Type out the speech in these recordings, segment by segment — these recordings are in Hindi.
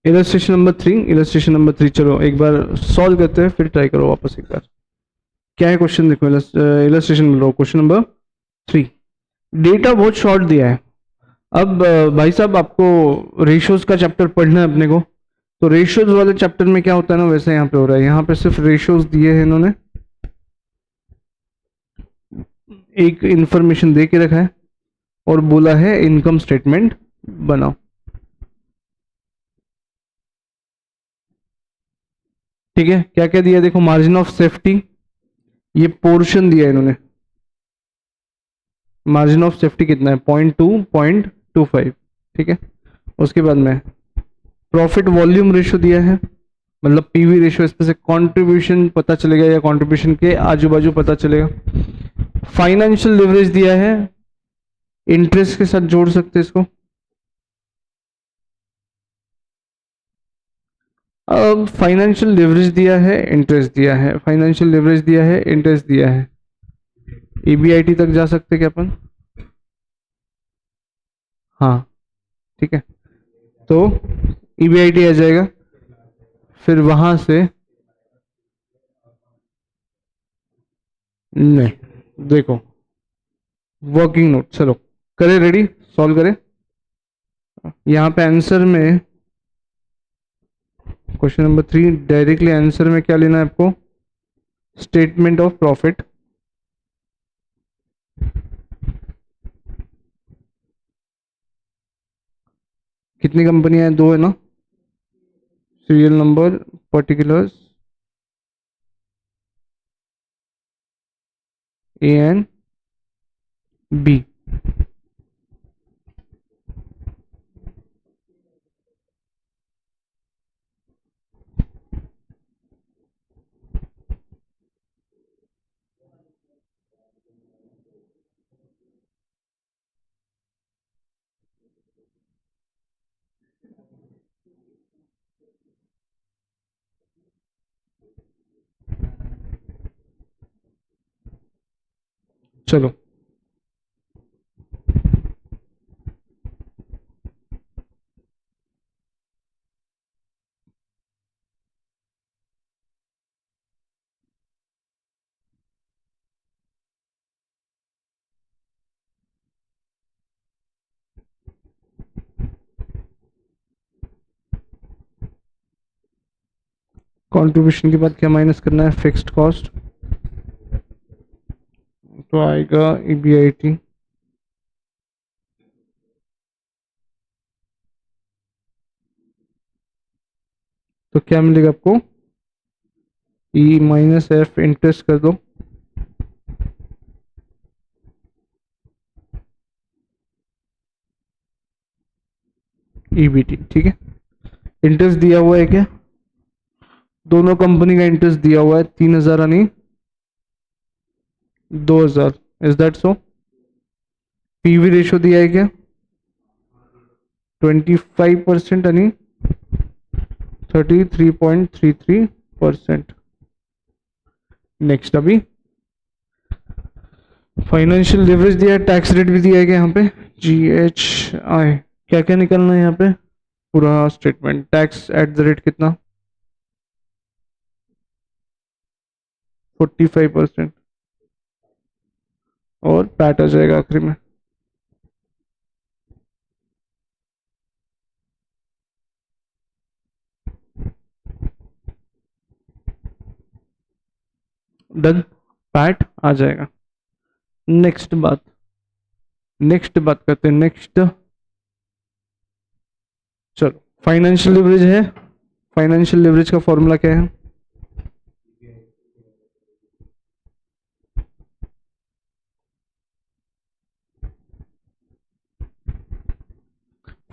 इलस्ट्रेशन नंबर 3 चलो एक बार सॉल्व करते हैं, फिर ट्राई करो वापस एक बार। क्या है क्वेश्चन देखो, इलस्ट्रेशन मिल रहा क्वेश्चन नंबर 3। डेटा बहुत शॉर्ट दिया है। अब भाई साहब आपको रेशियोज का चैप्टर पढ़ना है अपने को, तो रेशियोज वाले चैप्टर में क्या होता है ना, वैसे यहाँ पे हो रहा है। यहाँ पे सिर्फ रेशियोज दिए हैं इन्होंने, एक इंफॉर्मेशन दे के रखा है और बोला है इनकम स्टेटमेंट बनाओ। ठीक है, क्या क्या दिया देखो, मार्जिन ऑफ सेफ्टी, ये पोर्शन दिया है इन्होंने। मार्जिन ऑफ सेफ्टी कितना है, 0.25। ठीक है, उसके बाद में प्रॉफिट वॉल्यूम रेशियो दिया है, मतलब पीवी रेशियो, इसमें से कंट्रीब्यूशन पता चलेगा या कंट्रीब्यूशन के आजू बाजू पता चलेगा। फाइनेंशियल लिवरेज दिया है, इंटरेस्ट के साथ जोड़ सकते हैं इसको। अब फाइनेंशियल लिवरेज दिया है, इंटरेस्ट दिया है, फाइनेंशियल लिवरेज दिया है, इंटरेस्ट दिया है, ईबीआईटी तक जा सकते क्या अपन? हाँ ठीक है, तो ईबीआईटी आ जाएगा, फिर वहां से नहीं, देखो वर्किंग नोट, चलो करें रेडी, सॉल्व करें। यहाँ पे आंसर में क्वेश्चन नंबर 3 डायरेक्टली आंसर में क्या लेना है आपको, स्टेटमेंट ऑफ प्रॉफिट। कितनी कंपनियां हैं, दो है ना, serial number, particulars, A and B. चलो कंट्रीब्यूशन के बाद क्या माइनस करना है, फिक्स्ड कॉस्ट, तो आएगा ईबीआईटी। तो क्या मिलेगा आपको, ई माइनस एफ, इंटरेस्ट कर दो, ईबीटी। ठीक है, इंटरेस्ट दिया हुआ है क्या, दोनों कंपनी का इंटरेस्ट दिया हुआ है, 3,000 यानी 2,000, is that so? PV ratio दिया है क्या, 25% यानी 33.33%। नेक्स्ट अभी फाइनेंशियल लिवरेज दिया है, टैक्स रेट भी दिया है क्या यहाँ पे, GHI। क्या क्या निकलना है यहाँ पे, पूरा statement, tax at the rate कितना, 45%, और पैट आ जाएगा आखिरी में। डन, पैट आ जाएगा। नेक्स्ट बात करते हैं, नेक्स्ट चलो फाइनेंशियल लिवरेज है, फाइनेंशियल लिवरेज का फॉर्मूला क्या है,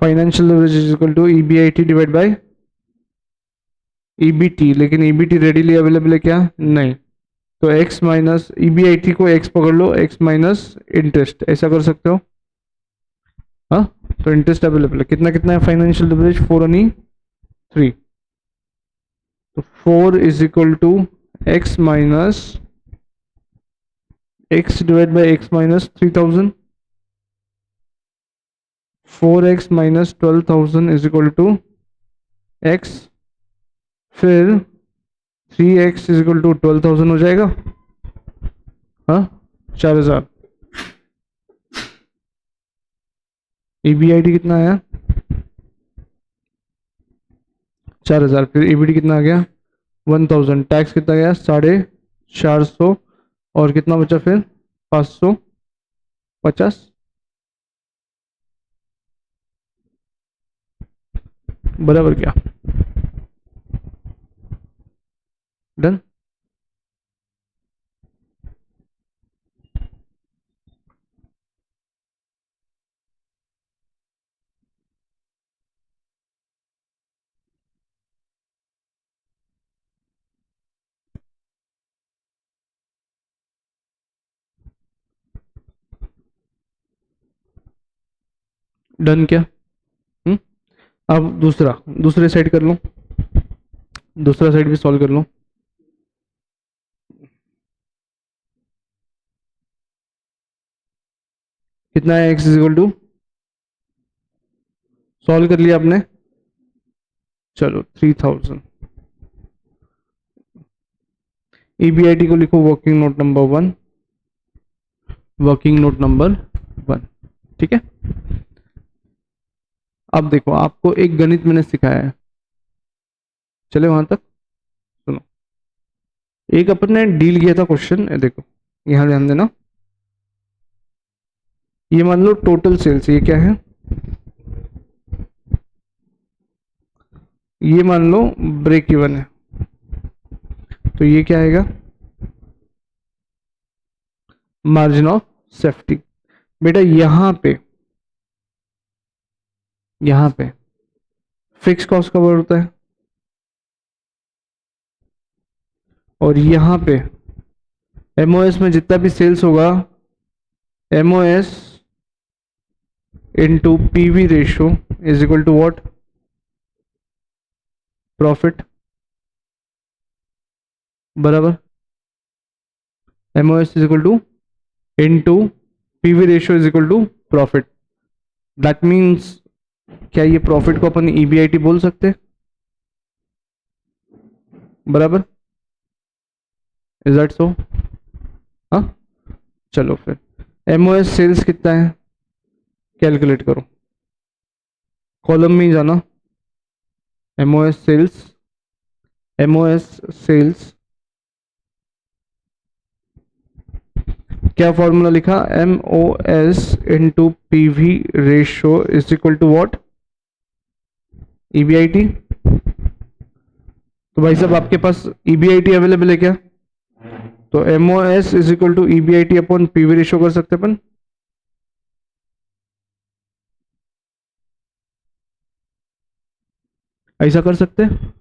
financial leverage is equal to EBIT divide by EBT, लेकिन ईबीटी रेडीली अवेलेबल है क्या, नहीं, तो x माइनस ईबीआईटी को x पकड़ लो, x माइनस इंटरेस्ट, ऐसा कर सकते हो। हाँ, तो इंटरेस्ट अवेलेबल है, कितना कितना है फाइनेंशियल लिवरेज, 4 यानी 3, तो 4 is equal to x minus x divide by x minus 3,000, 4x minus 12,000 is equal to x, फिर 3x इज इक्वल टू 12,000 हो जाएगा। हाँ, 4,000। EBIT कितना आया? 4,000। फिर EBT कितना आ गया? 1,000। टैक्स कितना गया? 450। और कितना बचा फिर? 550। बराबर क्या? डन। डन क्या? हम्म। अब दूसरे साइड कर लो, दूसरा साइड भी सॉल्व कर लो। कितना है x is equal to? Solve कर लिया आपने? चलो 3,000। EBIT को लिखो working note number 1, working note number 1। ठीक है। अब देखो, आपको एक गणित मैंने सिखाया है, चले वहां तक। सुनो, एक अपन ने डील किया था क्वेश्चन, देखो यहां ध्यान देना। ये मान लो टोटल सेल्स, ये क्या है? ये मान लो ब्रेक इवन है, तो ये क्या आएगा? Margin of safety. बेटा यहां पे फिक्स कॉस्ट कवर होता है, और यहां पे एमओएस में जितना भी सेल्स होगा, MOS into PV ratio is equal to what? Profit. बराबर। MOS is equal to into PV ratio is equal to profit. That means, क्या ये प्रॉफिट को अपन ईबीआईटी बोल सकते हैं? बराबर। Is that so? हाँ। चलो फिर एमओएस सेल्स कितना है, कैलकुलेट करो। कॉलम में ही जाना, एमओएस सेल्स, एमओएस सेल्स, क्या फॉर्मूला लिखा? MOS into PV ratio is equal to what? EBIT. तो भाई साहब आपके पास ईबीआईटी अवेलेबल है क्या? तो MOS is equal to EBIT upon PV ratio कर सकते अपन। ऐसा कर सकते हैं।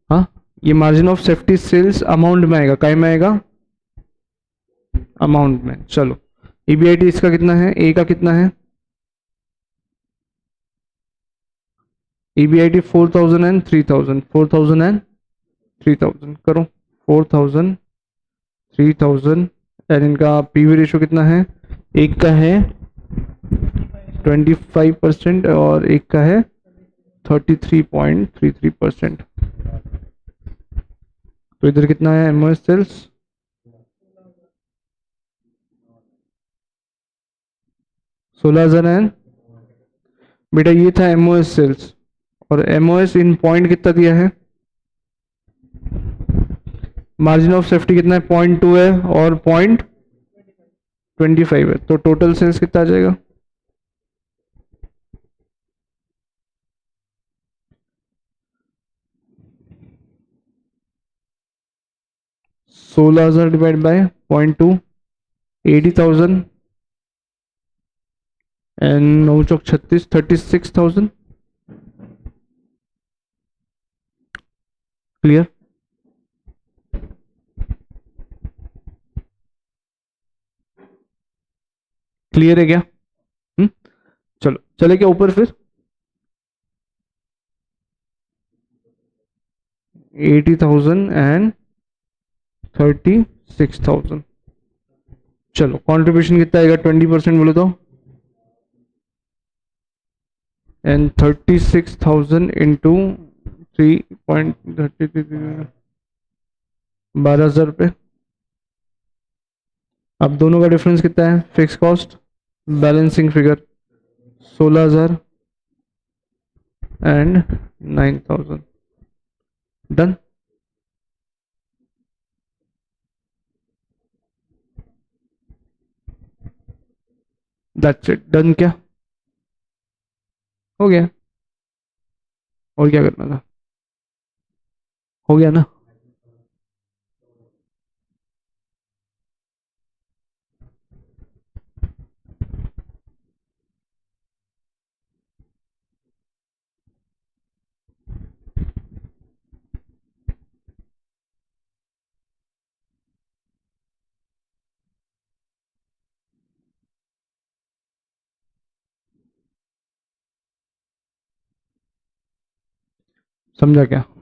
हाँ, ये margin of safety sales amount में आएगा, काय में आएगा? अमाउंट में। चलो, ईबीआईटी इसका कितना है, ए का कितना है? ईबीआईटी 4,000 एंड 3,000, 4,000 एंड 3,000 करो। 4,000, 3,000, एंड इनका पीवी रेशियो कितना है? एक का है 25% और एक का है 33.33%। तो इधर कितना है एमओएस सेल्स? 16,000 एंड, बेटा ये था एमओएस सेल्स, और एमओएस इन पॉइंट कितना दिया है? मार्जिन ऑफ सेफ्टी कितना है? 0.2 है और 0.25 है, तो टोटल सेल्स कितना आ जाएगा? 16,000 divide by 0.2, 80,000 and 9 Chowk 36, 36,000। Clear? Clear है क्या? चलो चले क्या ऊपर फिर? 80,000 एंड 36,000। चलो, कंट्रीब्यूशन कितना आएगा? 20% बोले तो एंड 36,000 इंटू 3.30, 12,000 रुपये। अब दोनों का डिफरेंस कितना है? Fix cost, balancing figure 16,000 and 9,000। Done. That's it. Done क्या? हो गया। और क्या करना था? हो गया ना? समझा क्या?